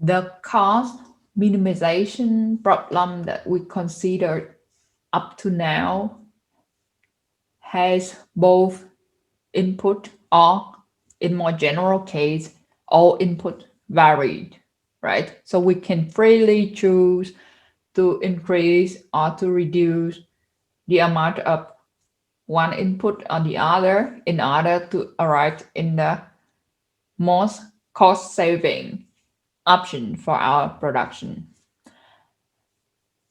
the cost minimization problem that we considered up to now has both input or, in more general case, all input varied, right? So we can freely choose to increase or to reduce the amount of one input or the other in order to arrive in the most cost-saving option for our production.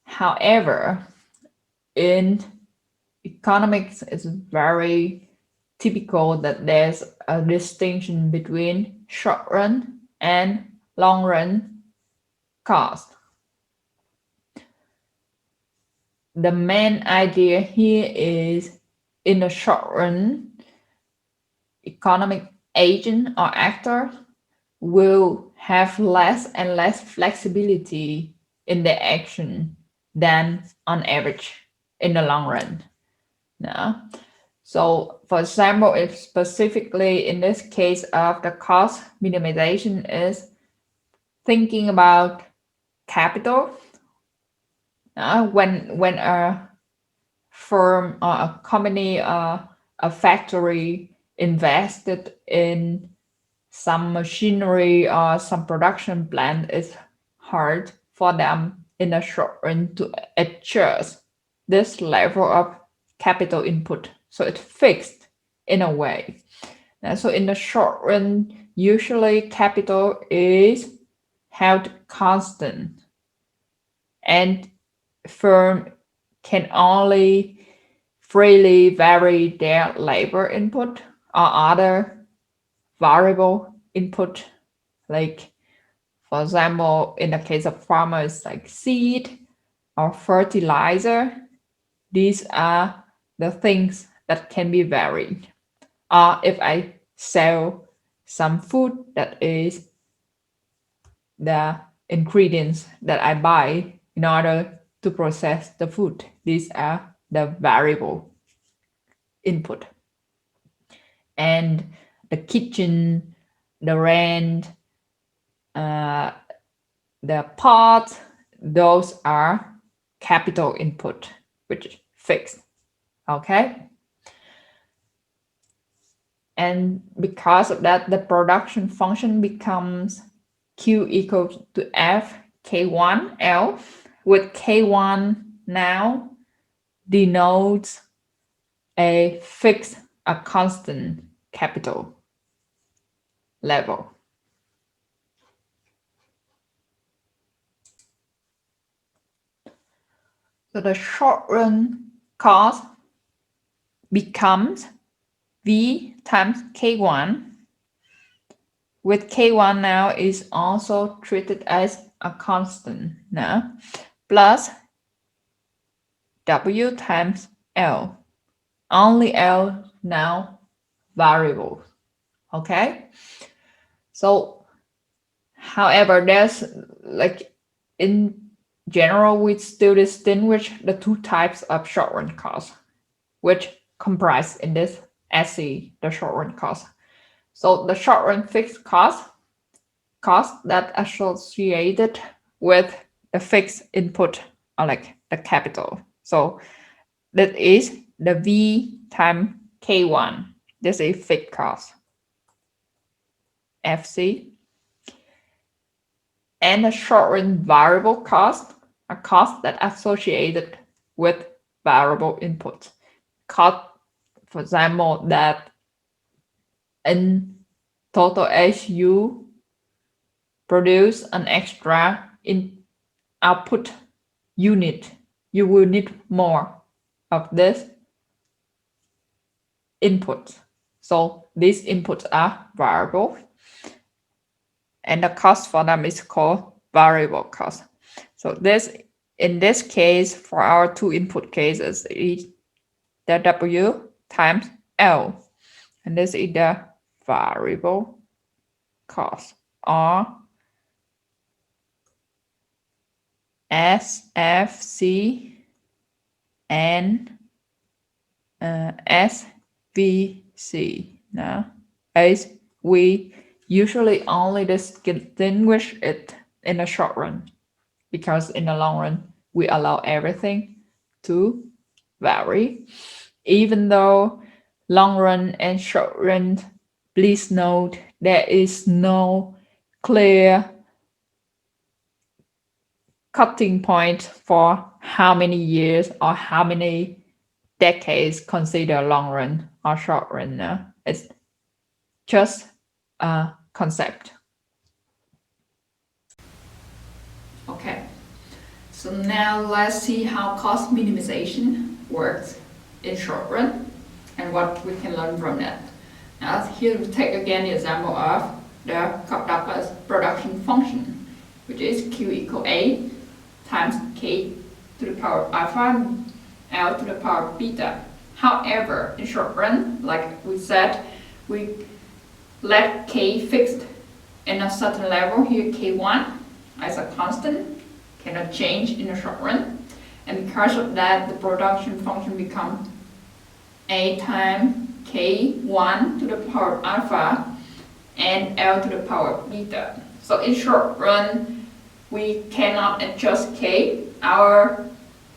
However, in economics, it's very typical that there's a distinction between short run and long run cost. The main idea here is in the short run, economic agent or actor will have less and less flexibility in their action than on average in the long run. Now, so for example, if specifically in this case of the cost minimization is thinking about capital, when a firm or a company or a factory invested in some machinery or some production plant, it's hard for them in the short run to adjust this level of capital input. So it's fixed in a way. So in the short run, usually capital is held constant and firm can only freely vary their labor input or other variable input, like for example, in the case of farmers, like seed or fertilizer. These are the things that can be varied. Or if I sell some food, that is the ingredients that I buy in order to process the food. These are the variable input. And the kitchen, the rent, the pot, those are capital input, which is fixed. Okay. And because of that, the production function becomes Q equals to F K1L, with K1 now denotes a fixed, a constant capital level. So the short run cost becomes V times K1, with K1 now is also treated as a constant now, plus W times L. Only L now variable. Okay. So, however, there's like in general, we still distinguish the two types of short run costs, which comprise in this essay the short run cost. So the short run fixed cost that associated with the fixed input or like the capital. So that is the V times K1. This is fixed cost. FC. And the short run variable cost, a cost that associated with variable input. Cost, for example, that in total as you produce an extra in output unit, you will need more of this input. So these inputs are variable, and the cost for them is called variable cost. So this, in this case, for our two input cases, is the W times L, and this is the variable cost, or SFC and SVC. Now, as we usually only distinguish it in the short run, because in the long run, we allow everything to vary. Even though long run and short run, please note there is no clear cutting point for how many years or how many decades consider long run or short run. It's just a concept. Okay, so now let's see how cost minimization works in short run and what we can learn from that. Now here we take again the example of the Cobb-Douglas production function, which is Q equal A times K to the power alpha L to the power beta. However, in short run, like we said, we let K fixed in a certain level, here K1 as a constant, cannot change in the short run. And because of that, the production function becomes A times K1 to the power alpha and L to the power beta. So in short run, we cannot adjust K. Our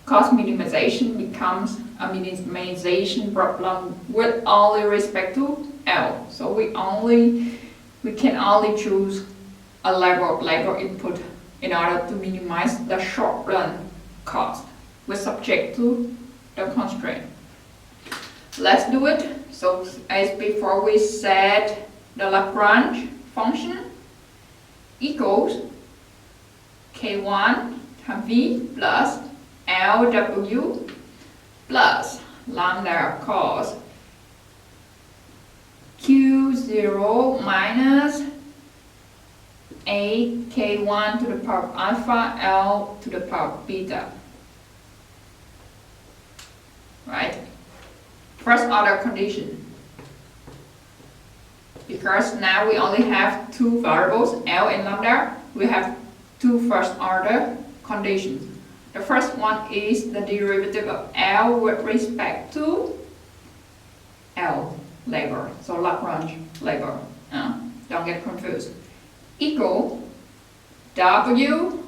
cost minimization becomes a minimization problem with only respect to L. So we can only choose a level of labor input in order to minimize the short run cost. We're subject to the constraint. Let's do it. So as before we said, the Lagrange function equals K1 times V plus LW plus lambda cos Q0 minus A K1 to the power alpha L to the power beta. Right? First order condition. Because now we only have two variables, L and lambda, we have two first order conditions. The first one is the derivative of L with respect to L labor, so Lagrange labor. Don't get confused. Equal W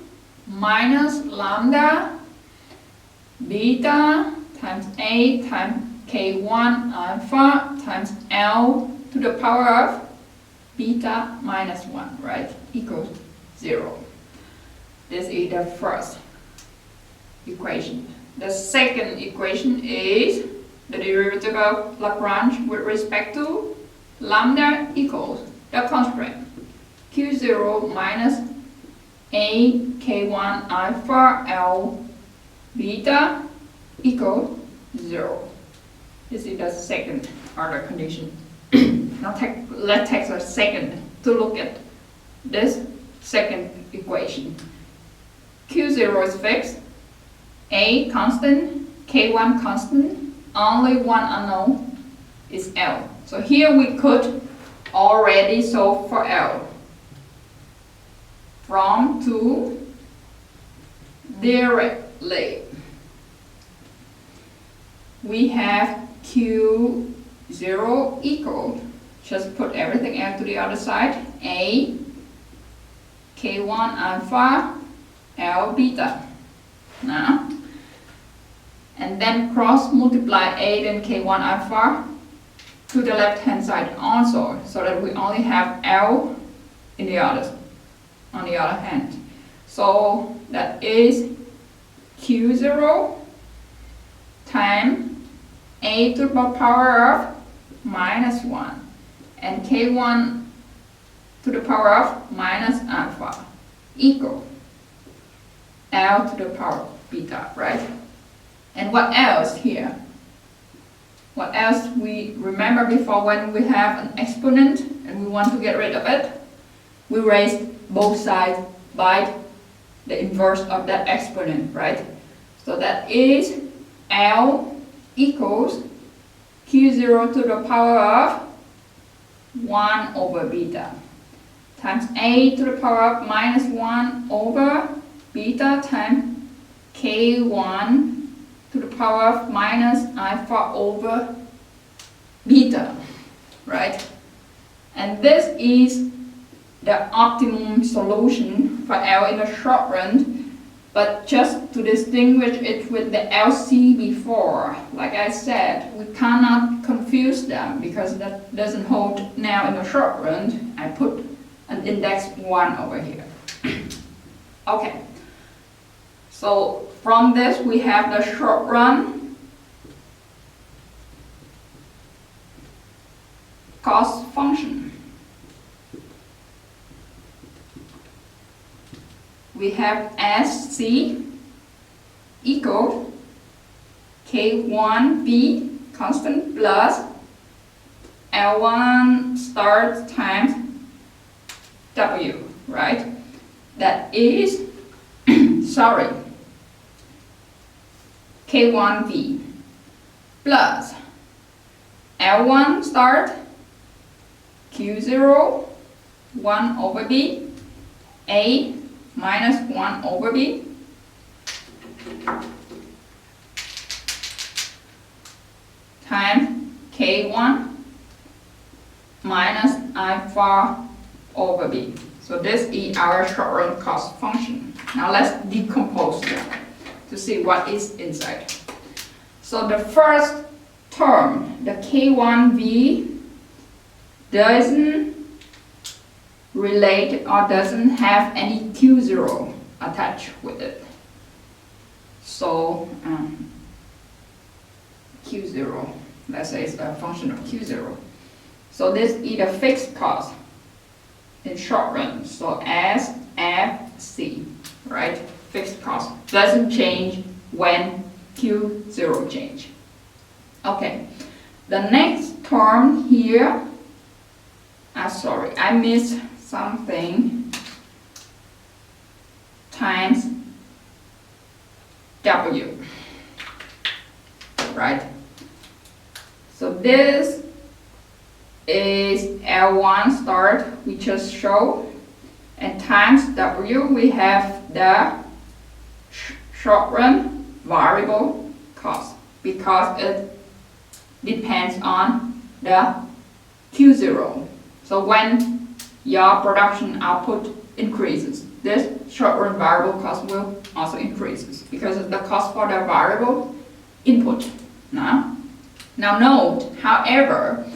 minus lambda beta times A times K1 alpha times L to the power of beta minus 1, right? Equals 0. This is the first equation. The second equation is the derivative of Lagrange with respect to lambda equals the constraint Q0 minus A K1 alpha L beta equals 0. This is the second order condition. Now let's take a second to look at this second equation. Q0 is fixed, A constant, K1 constant, only one unknown is L. So here we could already solve for L. From to directly. We have Q0 equal, just put everything else to the other side, A, K1 alpha, L beta. Now, and then cross multiply A and K1 alpha to the left hand side also, so that we only have L in the other, on the other hand. So that is Q0 times A to the power of minus 1 and K1 to the power of minus alpha equal L to the power beta, right? And what else here? What else we remember before, when we have an exponent and we want to get rid of it, we raise both sides by the inverse of that exponent, right? So that is L equals Q0 to the power of 1 over beta times A to the power of minus 1 over beta times K1 to the power of minus alpha over beta, right? And this is the optimum solution for L in the short run, but just to distinguish it with the LC before, like I said, we cannot confuse them because that doesn't hold now in the short run. I put an index 1 over here. Okay, so from this we have the short run cost function. We have SC equal K1B constant plus L1 start times W, right? That is, sorry, K1B plus L1 start Q0 1 over B, A minus 1 over B, times K1 minus I4 over B. So this is our short run cost function. Now let's decompose them to see what is inside. So the first term, the K1V, doesn't relate or doesn't have any Q0 attached with it. So Q0, let's say it's a function of Q0. So this is a fixed cost in short run. So SFC, right? Fixed cost doesn't change when Q0 change. Okay, the next term here, sorry, I missed something, times W, right? So this is L1 start we just showed, and times W we have the short run variable cost because it depends on the Q0. So when your production output increases, this short run variable cost will also increases because of the cost for the variable input. Now note, however,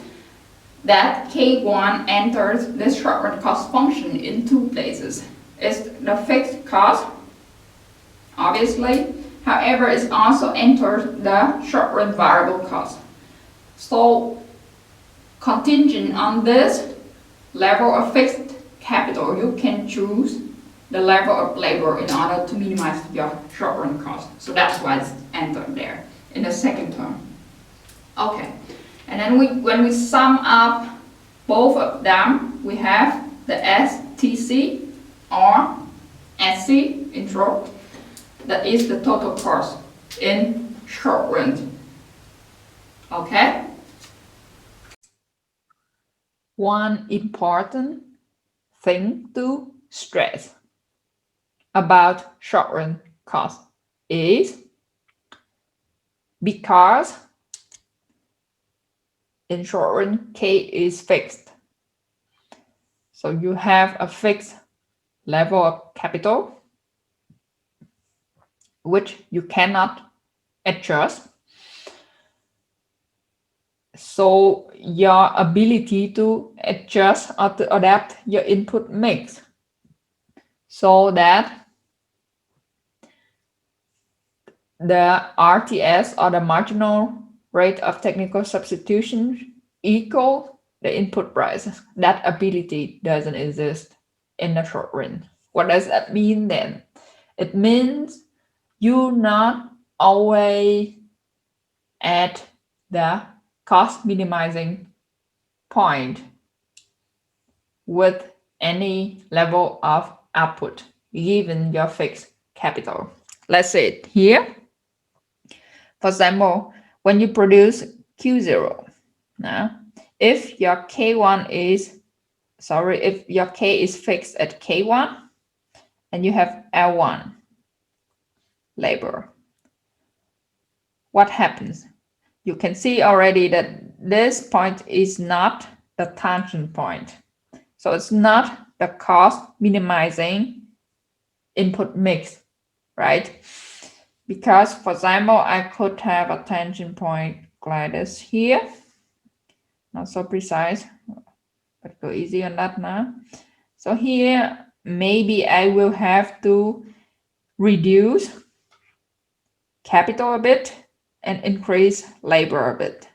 that K1 enters this short run cost function in two places. It's the fixed cost, obviously, however, it also enters the short run variable cost. So contingent on this level of fixed capital, you can choose the level of labor in order to minimize your short run cost. So that's why it's entered there in the second term. Okay, and then when we sum up both of them, we have the STC or SC in short. That is the total cost in short run. Okay? One important thing to stress about short run cost is because in short run K is fixed. So you have a fixed level of capital which you cannot adjust. So your ability to adjust or to adapt your input mix so that the RTS or the marginal rate of technical substitution equal the input price. That ability doesn't exist in the short run. What does that mean then? It means you not always at the cost minimizing point with any level of output given your fixed capital. Let's say it here. For example, when you produce Q0, now if your K1 is, if your K is fixed at K1 and you have L1 labor, what happens? You can see already that this point is not the tangent point. So it's not the cost minimizing input mix, right? Because, for example, I could have a tangent point like this here. Not so precise, but go easy on that now. So here, maybe I will have to reduce capital a bit and increase labor a bit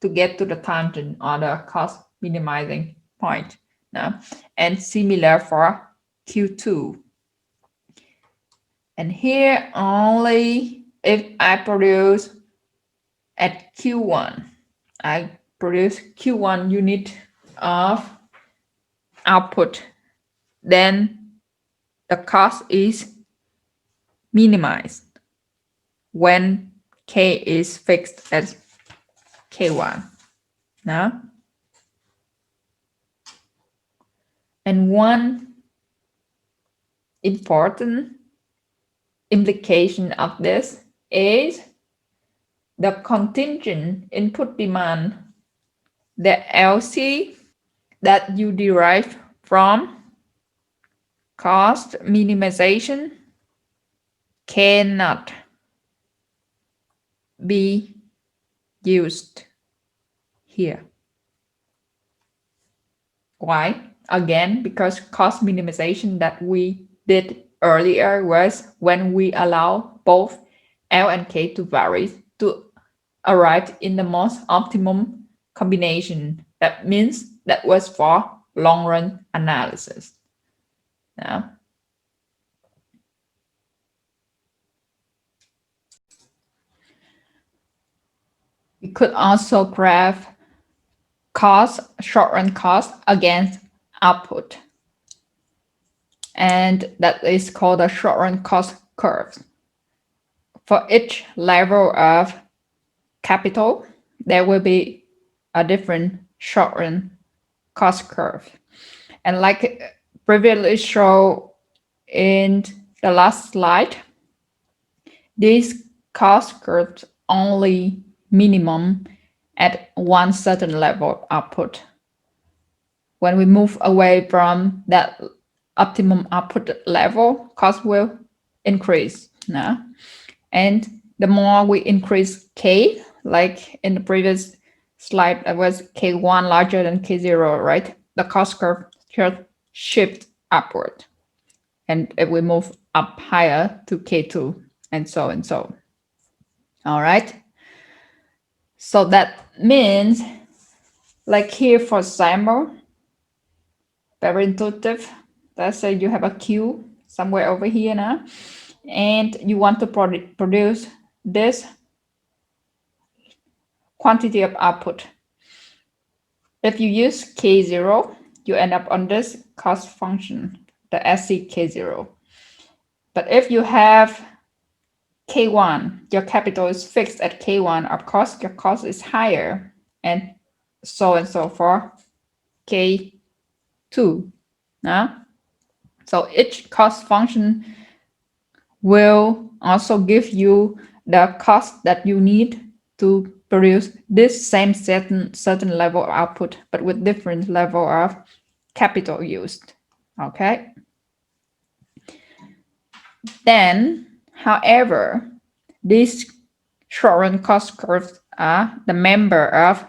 to get to the tangent or the cost minimizing point. Now, and similar for Q2. And here only if I produce at Q1, I produce Q1 unit of output, then the cost is minimized when K is fixed as K1. Now, and one important implication of this is the contingent input demand, the LC that you derive from cost minimization cannot be used here. Why? Again, because cost minimization that we did earlier was when we allow both L and K to vary to arrive in the most optimum combination. That means that was for long run analysis. Now, we could also graph cost, short run cost against output. And that is called a short run cost curve. For each level of capital, there will be a different short run cost curve. And like previously shown in the last slide, these cost curves only minimum at one certain level of output. When we move away from that optimum output level, cost will increase now. And the more we increase K, like in the previous slide, it was K1 larger than K0, right? The cost curve should shift upward. And it will move up higher to K2 and so and so. All right. So that means, like here, for example, very intuitive. Let's say you have a Q somewhere over here now, and you want to produce this quantity of output. If you use K0, you end up on this cost function, the SC K0. But if you have K1, your capital is fixed at K1, of course, your cost is higher, and so for K2. So each cost function will also give you the cost that you need to produce this same certain level of output, but with different level of capital used. Okay. Then, however, these short-run cost curves are the member of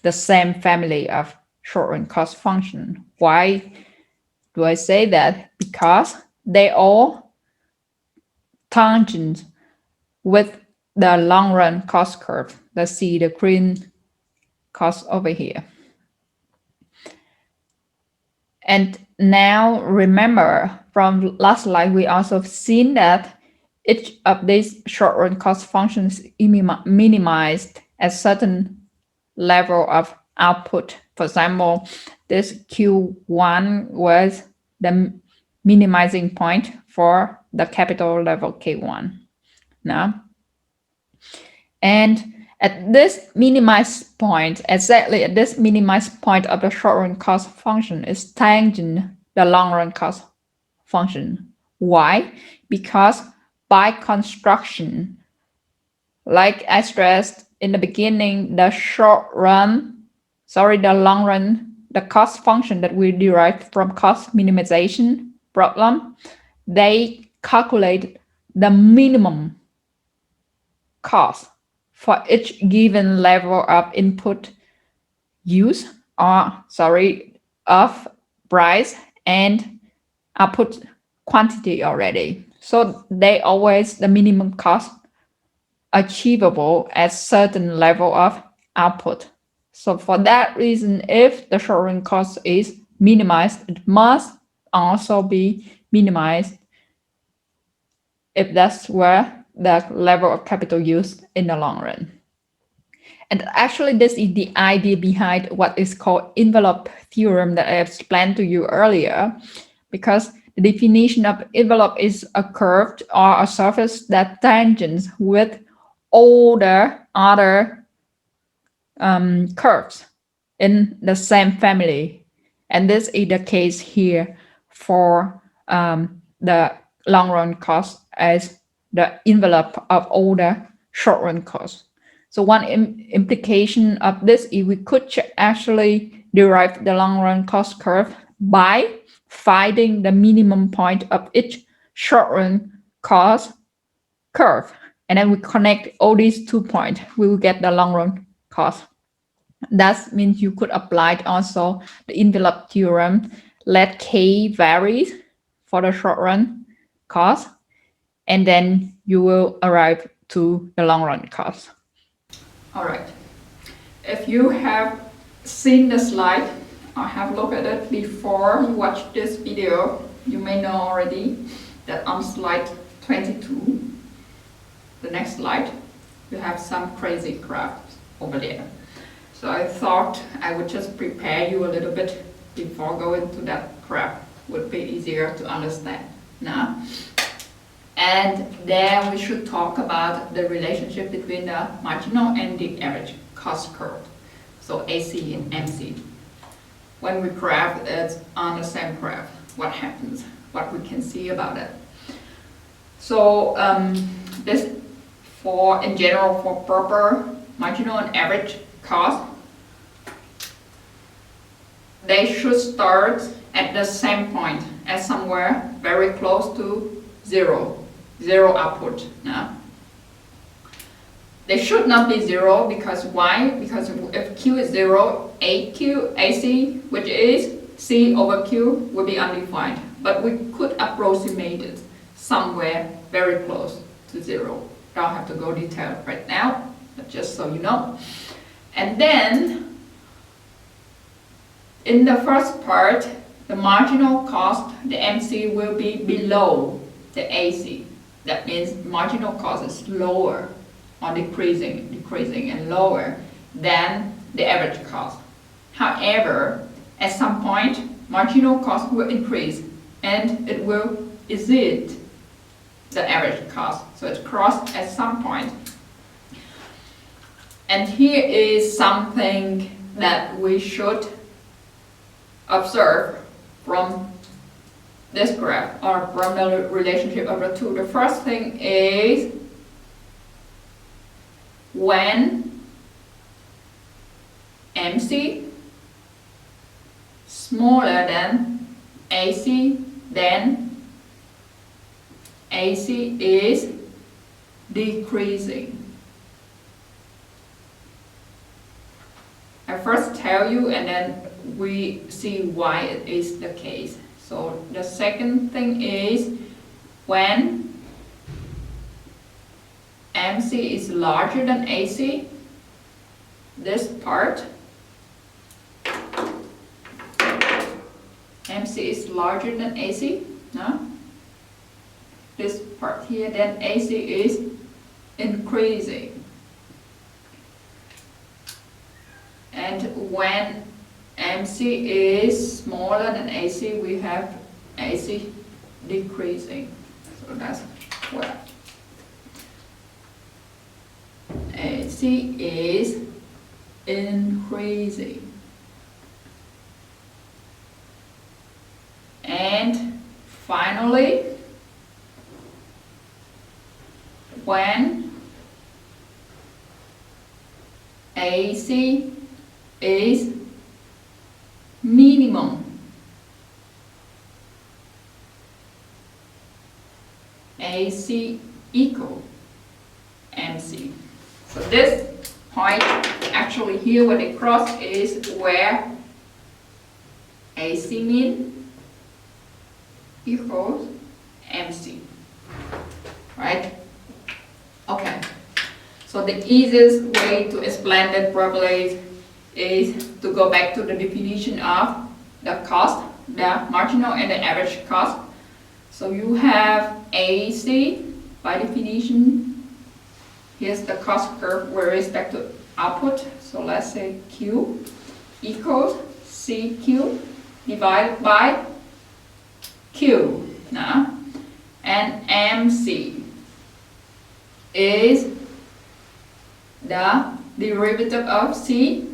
the same family of short-run cost function. Why do I say that? Because they all tangent with the long-run cost curve. Let's see the green cost over here. And now remember from last slide, we also seen that each of these short-run cost functions minimized at certain level of output. For example, this Q1 was the minimizing point for the capital level K1. Now, and at this minimized point, exactly at this minimized point of the short-run cost function is tangent the long-run cost function. Why? Because by construction, like I stressed in the beginning, the long-run the cost function that we derived from cost minimization problem, they calculate the minimum cost for each given level of input use, of price and output quantity already. So they always the minimum cost achievable at certain level of output. So for that reason, if the short run cost is minimized, it must also be minimized if that's where the level of capital used in the long run. And actually, this is the idea behind what is called envelope theorem that I explained to you earlier, because the definition of envelope is a curve or a surface that tangents with all the other curves in the same family. And this is the case here for the long run cost as the envelope of all the short run costs. So one implication of this is we could actually derive the long run cost curve by finding the minimum point of each short run cost curve. And then we connect all these 2 points, we will get the long run cost. That means you could apply also the envelope theorem, let k varies for the short run cost, and then you will arrive to the long run cost. All right. If you have seen the slide or have looked at it before you watch this video, you may know already that on slide 22, the next slide, you have some crazy graphs over there. So I thought I would just prepare you a little bit before going to that graph. Would be easier to understand now. And then we should talk about the relationship between the marginal and the average cost curve. So AC and MC. When we graph it on the same graph, what happens? What we can see about it. So this in general for proper marginal and average cost, they should start at the same point as somewhere very close to zero output. No? They should not be zero, because why? Because if Q is zero, AC, which is C over Q, will be undefined. But we could approximate it somewhere very close to zero. Don't have to go detailed right now, but just so you know. And then in the first part, the marginal cost, the MC, will be below the AC. That means marginal cost is lower or decreasing and lower than the average cost. However, at some point, marginal cost will increase and it will exceed the average cost. So it's crossed at some point. And here is something that we should observe from this graph, or from the relationship of the two. The first thing is when MC smaller than AC, then AC is decreasing. I first tell you and then we see why it is the case. So the second thing is when MC is larger than AC, this part, MC is larger than AC, no? This part here, then AC is increasing. And when MC is smaller than AC, we have AC decreasing. So that's where AC is increasing. And finally, when AC is minimum. AC equal MC. So this point, actually here where they cross is where AC mean equals MC, right? Okay, so the easiest way to explain that probably is to go back to the definition of the cost, the marginal and the average cost. So you have AC by definition. Here's the cost curve with respect to output. So let's say Q equals CQ divided by Q. Now, and MC is the derivative of C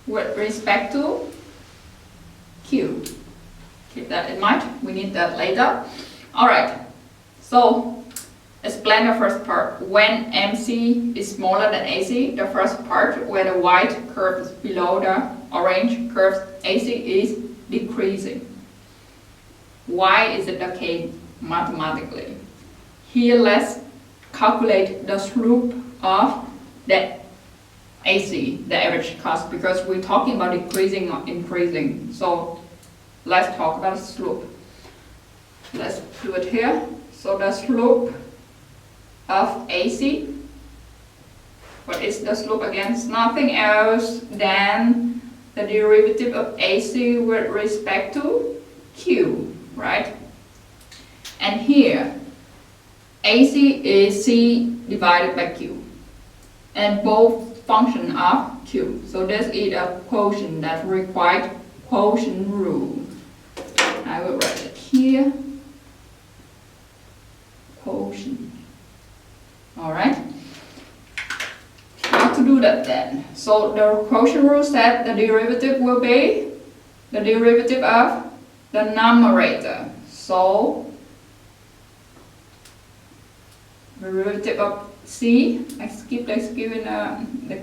with respect to Q. Keep that in mind, we need that later. Alright, so explain the first part. When MC is smaller than AC, the first part where the white curve is below the orange curve, AC is decreasing. Why is it the case mathematically? Here let's calculate the slope of the AC, the average cost, because we're talking about decreasing or increasing. So let's talk about slope. Let's do it here. So the slope of AC, what is the slope again? It's nothing else than the derivative of AC with respect to Q, right? And here, AC is C divided by Q, and both function of Q. So this is a quotient that requires quotient rule. I will write it here. Quotient. Alright. How to do that then? So the quotient rule said the derivative will be the derivative of the numerator. So derivative of C, I skip the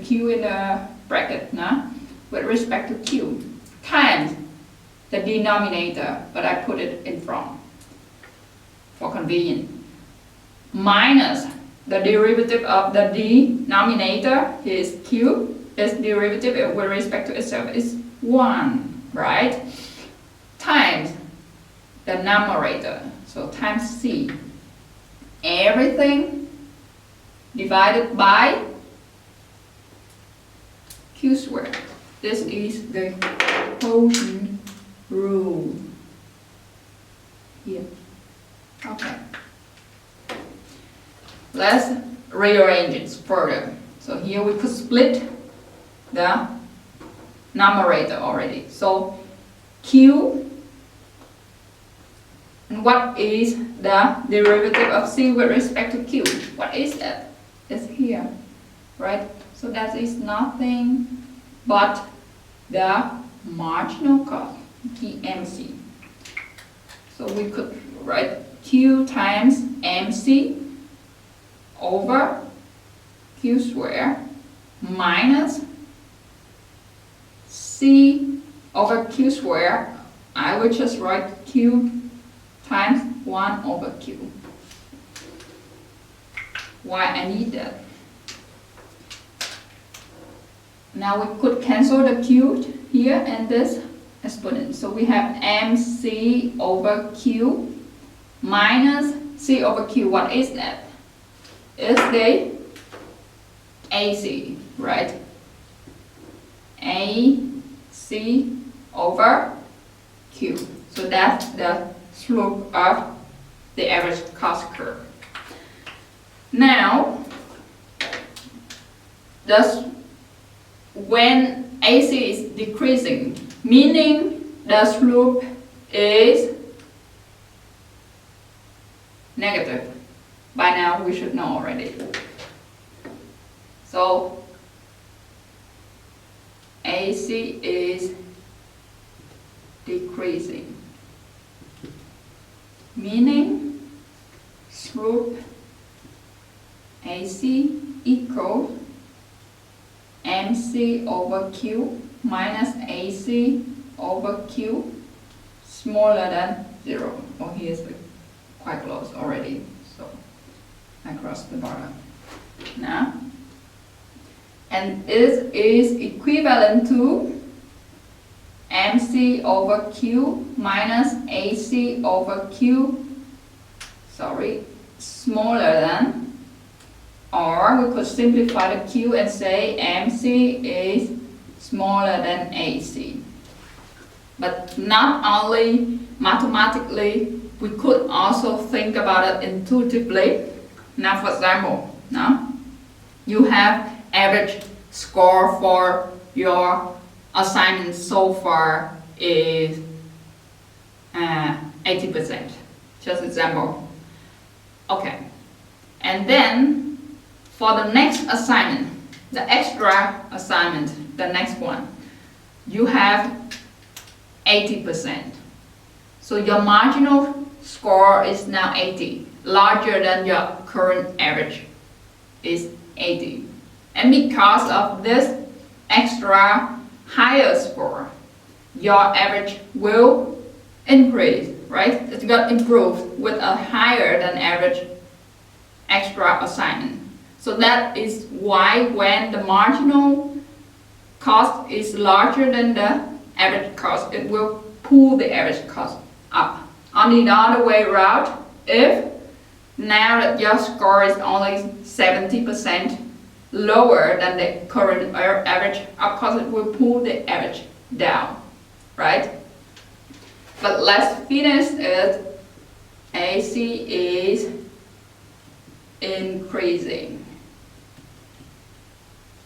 Q in the bracket now, with respect to Q, times the denominator, but I put it in front for convenience, minus the derivative of the denominator, is Q, its derivative with respect to itself is 1, right? Times the numerator, so times C. Everything divided by Q squared. This is the quotient rule here. Okay. Let's rearrange it further. So here we could split the numerator already. So Q, and what is the derivative of C with respect to Q? What is that? It's here, right? So that is nothing but the marginal cost, GMC. So we could write Q times MC over Q squared minus C over Q squared. I will just write Q times 1 over Q. Why I need that? Now we could cancel the Q here and this exponent. So we have MC over Q minus C over Q. What is that? It's the AC, right? AC over Q. So that's the slope of the average cost curve. Now, when AC is decreasing, meaning the slope is negative. By now we should know already. So AC is decreasing, meaning slope AC equals MC over Q minus AC over Q smaller than 0. Oh, here's quite close already, so I cross the bottom. Now, and this is equivalent to MC over Q minus AC over Q, smaller than, or we could simplify the Q and say MC is smaller than AC. But not only mathematically, we could also think about it intuitively. Now, for example, now you have average score for your assignment so far is 80%. Just example. Okay. And then for the next assignment, the extra assignment, the next one, you have 80%. So your marginal score is now 80, larger than your current average is 80. And because of this extra higher score, your average will increase, right? It's got improved with a higher than average extra assignment. So that is why when the marginal cost is larger than the average cost, it will pull the average cost up. On the other way around, if now that your score is only 70% lower than the current average, of course it will pull the average down, right? But let's finish it. AC is increasing,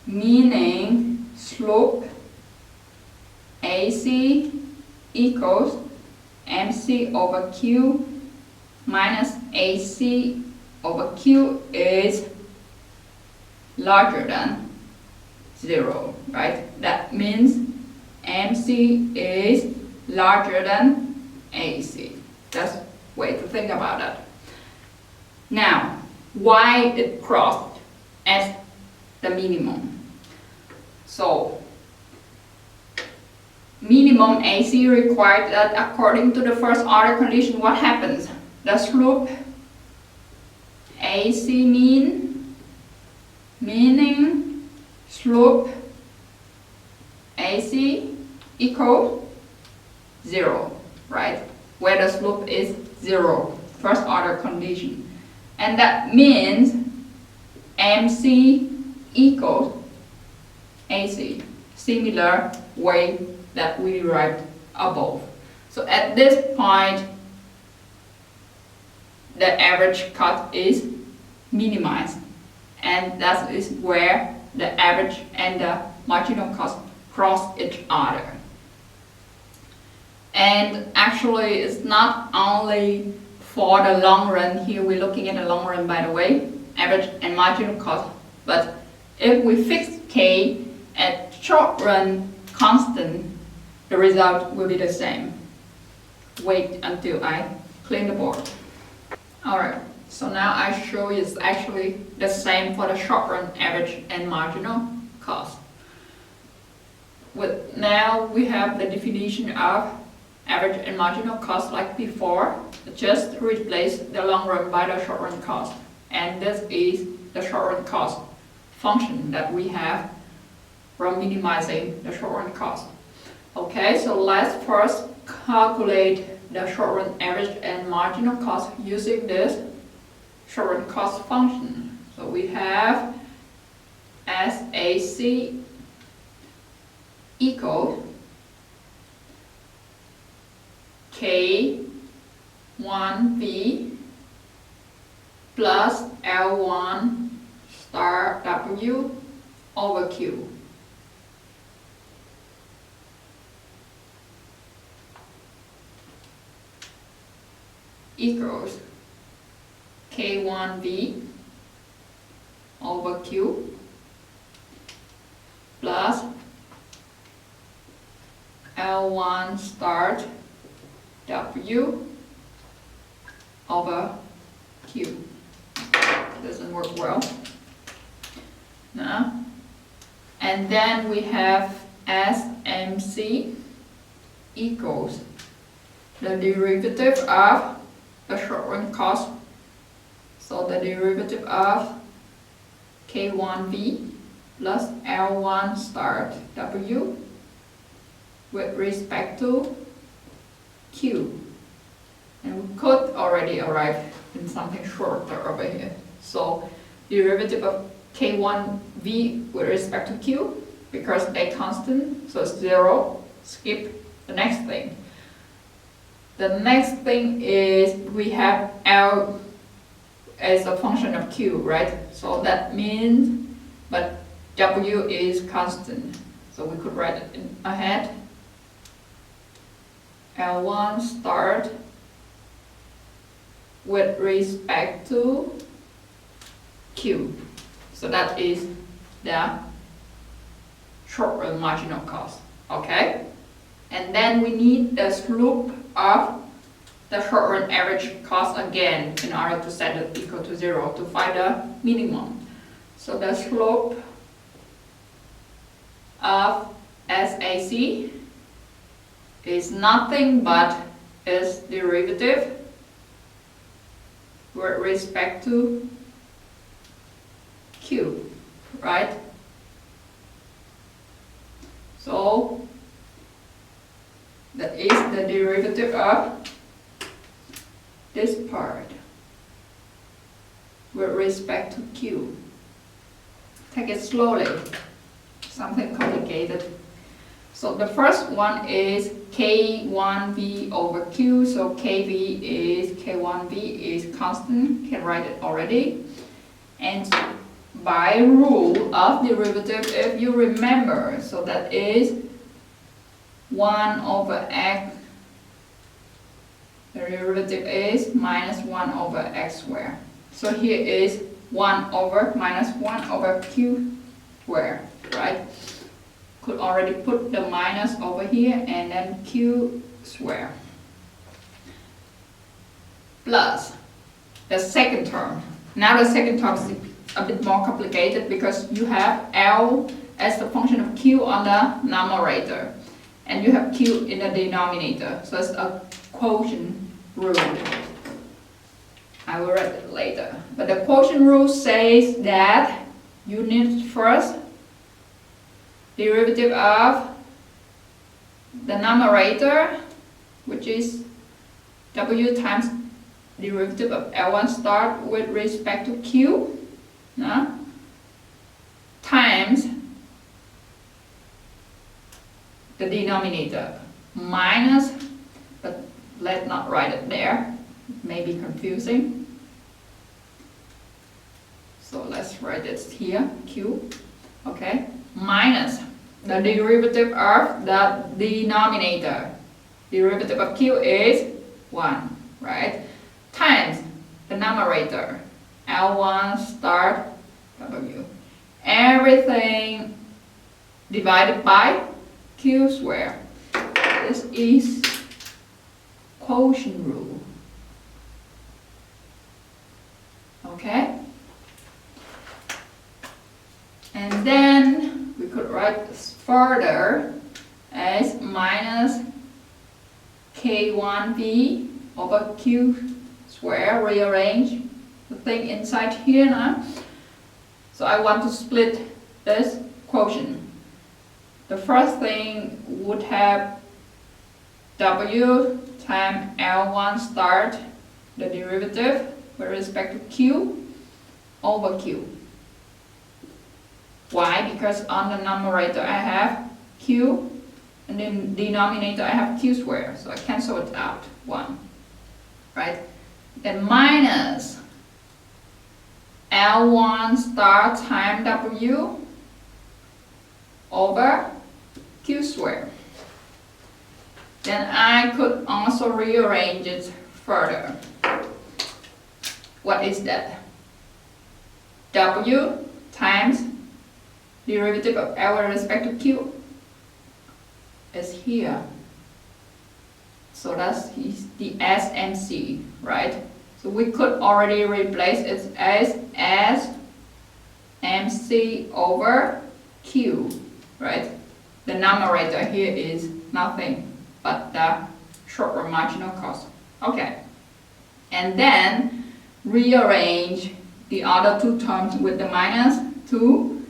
meaning slope AC equals MC over Q minus AC over Q is larger than 0, right? That means MC is larger than AC. That's the way to think about it. Now, why it crossed at the minimum? So, minimum AC required that according to the first order condition, what happens? The slope AC meaning slope AC equal 0, right? Where the slope is 0, first order condition. And that means MC equals AC, similar way that we derived above. So at this point, the average cost is minimized, and that is where the average and the marginal cost cross each other. And actually, it's not only for the long run. Here we're looking at the long run, by the way, average and marginal cost. But if we fix K at short run constant, the result will be the same. Wait until I clean the board. Alright, so now I show you it's actually the same for the short run average and marginal cost. Now we have the definition of average and marginal cost like before, just replace the long run by the short run cost. And this is the short run cost function that we have from minimizing the short run cost. Okay, so let's first calculate the short run average and marginal cost using this short run cost function. So we have SAC equal K1V plus L1 star W over Q. Equals K1V over Q plus L1 start W over Q. Doesn't work well. No. And then we have SMC equals the derivative of the short-run cost. So the derivative of K1V plus L1 start W with respect to Q. And we could already arrive in something shorter over here. So derivative of K1V with respect to Q, because they constant, so it's 0, skip the next thing. The next thing is we have L as a function of Q, right? So that means, but W is constant. So we could write it in ahead. L1 start with respect to Q. So that is the short-run marginal cost, okay? And then we need the slope of the short-run average cost again in order to set it equal to 0 to find the minimum. So the slope of SAC is nothing but its derivative with respect to Q, right? So that is the derivative of this part with respect to Q. Take it slowly, something complicated. So the first one is K1V over Q, so K1V is constant, can write it already. And by rule of derivative, if you remember, so that is 1 over x, the derivative is minus 1 over x squared. So here is 1 over minus 1 over q squared, right? Could already put the minus over here and then q squared. Plus the second term. Now the second term is a bit more complicated because you have L as the function of q on the numerator and you have q in the denominator. So it's a quotient rule. I will write it later. But the quotient rule says that you need first derivative of the numerator, which is w times derivative of L1 start with respect to q, times the denominator minus, but let's not write it there, it may be confusing. So let's write it here, q, okay, minus the derivative of the denominator. Derivative of q is 1, right? Times the numerator, L1 start W. Everything divided by q squared. This is quotient rule. Okay? And then we could write this further as minus K1V over Q square, rearrange the thing inside here now. So I want to split this quotient. The first thing would have W times L1 start, the derivative with respect to Q over Q. Why? Because on the numerator I have Q and in the denominator I have Q squared. So I cancel it out, 1. Right? Then minus L1 start times W over Q squared. Then I could also rearrange it further. What is that? W times derivative of L with respect to Q is here. So that's the SMC, right? So we could already replace it as MC over Q, right? The numerator here is nothing but the short-run marginal cost. Okay. And then rearrange the other two terms with the minus to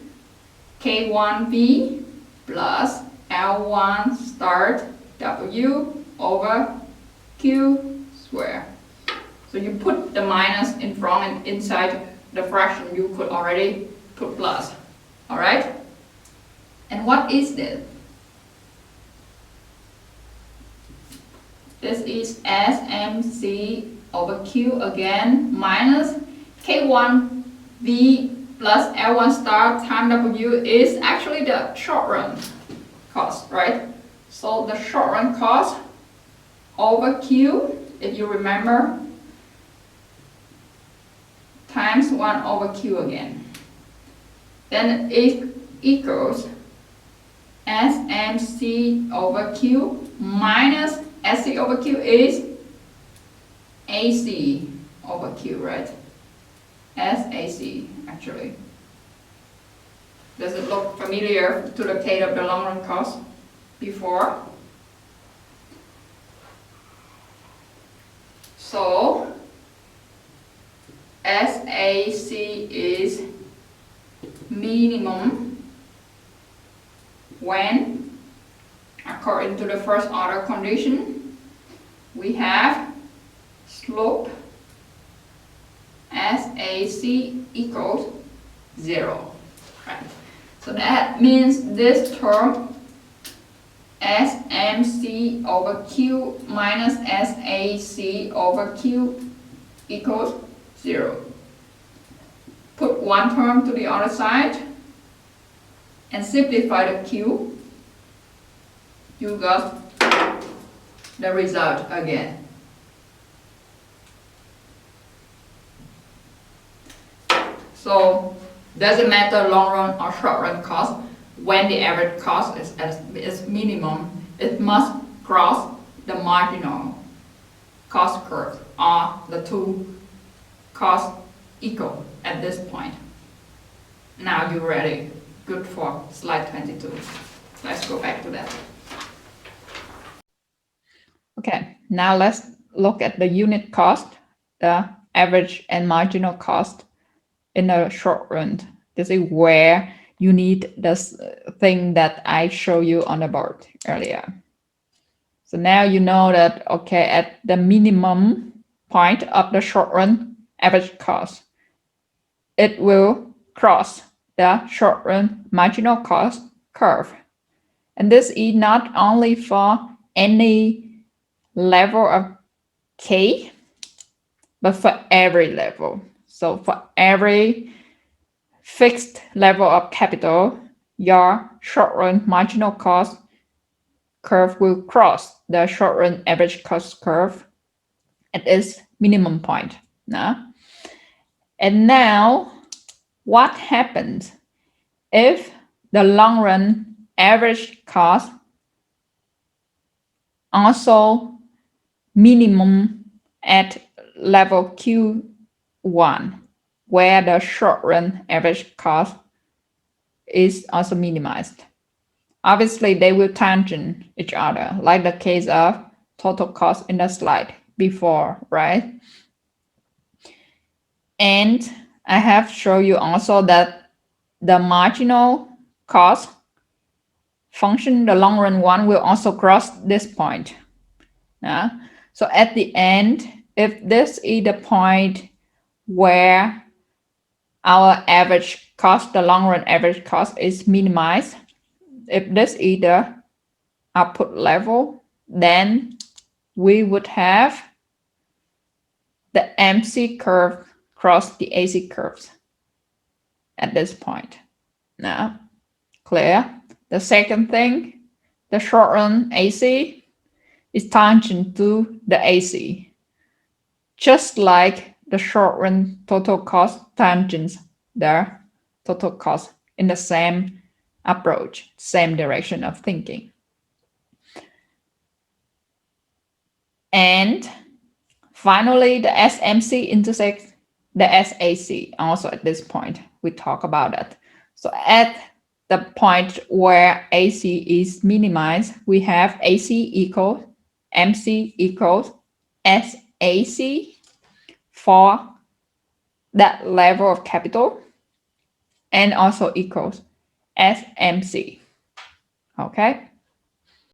K1V plus L1 start W over Q square. So you put the minus in front and inside the fraction you could already put plus. Alright? And what is this? This is SMC over Q again minus K1V plus L1 star time W is actually the short run cost, right? So the short run cost over Q, if you remember, times 1 over Q again. Then it equals SMC over Q minus SC over Q is AC over Q, right? SAC actually. Does it look familiar to the case of the long run cost before? So SAC is minimum when, according to the first order condition, we have slope SAC equals 0. Right. So that means this term SMC over Q minus SAC over Q equals 0. Put one term to the other side and simplify the Q. You got the result again. So doesn't matter long run or short run cost, when the average cost is minimum, it must cross the marginal cost curve, or the two costs equal at this point. Now you're ready. Good for slide 22. Let's go back to that. Okay, now let's look at the unit cost, the average and marginal cost in the short run. This is where you need this thing that I showed you on the board earlier. So now you know that, okay, at the minimum point of the short run average cost, it will cross the short run marginal cost curve. And this is not only for any level of K, but for every level. So for every fixed level of capital, your short run marginal cost curve will cross the short run average cost curve at its minimum point. And now, what happens if the long run average cost also minimum at level Q1, where the short run average cost is also minimized? Obviously, they will tangent each other, like the case of total cost in the slide before, right? And I have shown you also that the marginal cost function, the long run one, will also cross this point. So at the end, if this is the point where our average cost, the long run average cost, is minimized, if this is the output level, then we would have the MC curve cross the AC curves at this point. Now, clear? The second thing, the short run AC is tangent to the AC, just like the short run total cost tangents the total cost in the same approach, same direction of thinking. And finally, the SMC intersects the SAC also at this point. We talk about that. So at the point where AC is minimized, we have AC equals MC equals SAC for that level of capital, and also equals SMC. Okay.